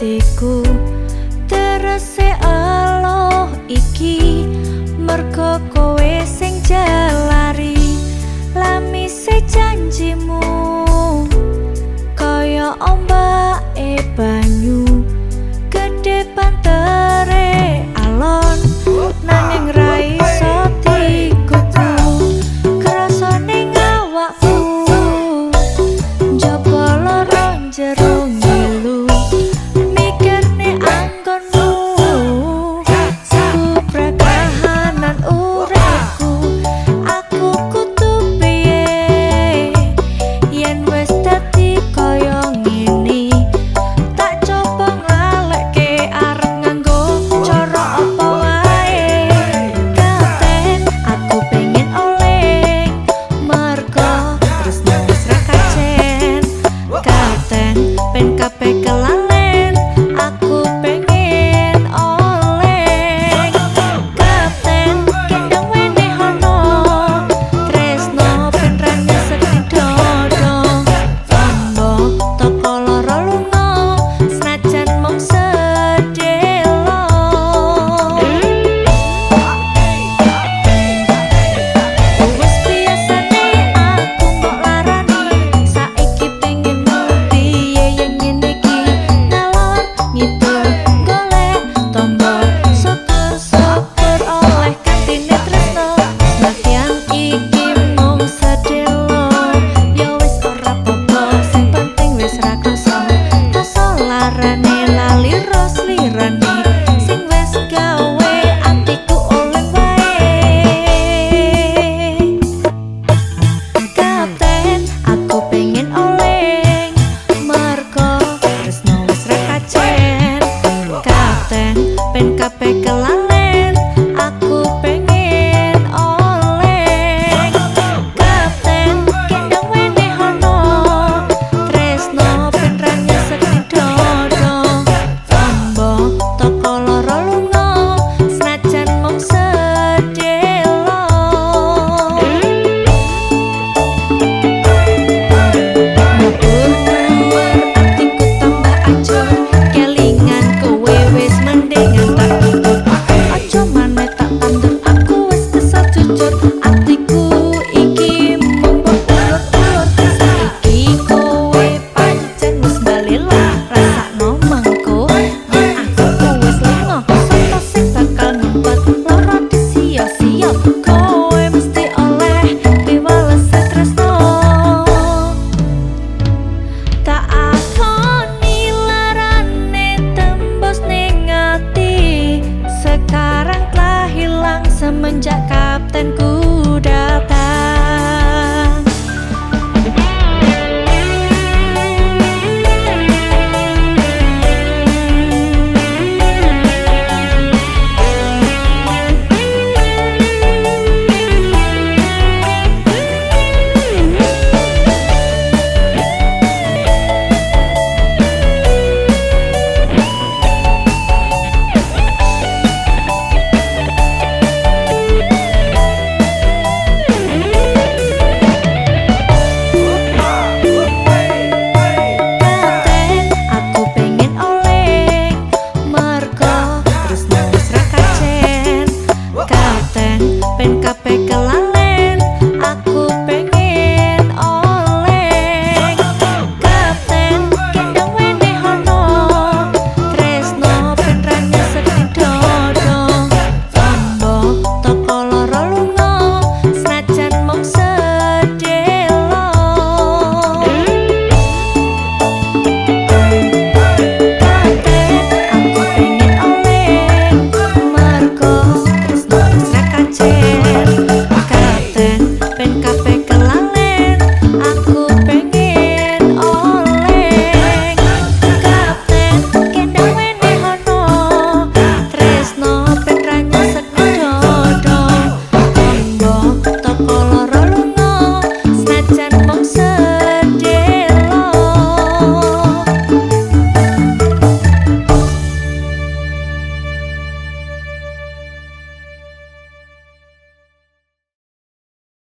atiku terese aloh iki mergo kowe sing jalari lamise janjimu kaya ombake banyu gede pantere alon nanging ra iso dikuku krasane ngawakku njaba lara jero ngilu mikirne anggonmu supra kahanan uripku aku kudu piye yen wis dadi kaya ngene tak coba ngalekke arep nganggo cara apa wae kapten aku pengen oleng mergo tresno wis ra kacen kapten ben kabeh kelalen aku pengen oleng kapten kendang wenehono tresno ben ra nyesek dodo tombo toko loro lunga senajan mung sedelo wis biasane aku mbok larani saiki pengen piye yen ngene iki ngalor ngidul golek tombo syukur oleh kantine tresno senadyan iki mung sedelo ya wis ora apa-apa sing penting wis ra krasa rasa larane lali ros lirane sing wis gawe atiku oleh wae kapten aku pengen oleng mergo tresno wis ra kacen kapten ben kabeh kelalen aku pengen oleng kapten kendang wenehono tresno ben ra nyesek dodo tombo toko loro lunga senajan mung sedelo mabur keluar atiku tambah ajur kelingan kowe wis mendingan tak tutur aja maneh tak tandur aku wis kesel jujur atiku iki mung mbok ulur-ulur saiki kowe pancen wis bali lah rasakno mengko yen aku wis lunga sapa sing bakal ngempet lara disia-sia kowe mesti oleh piwales tresno tak akoni larane tembus ning ati sekarang telah hilang semenjak kaptenku datang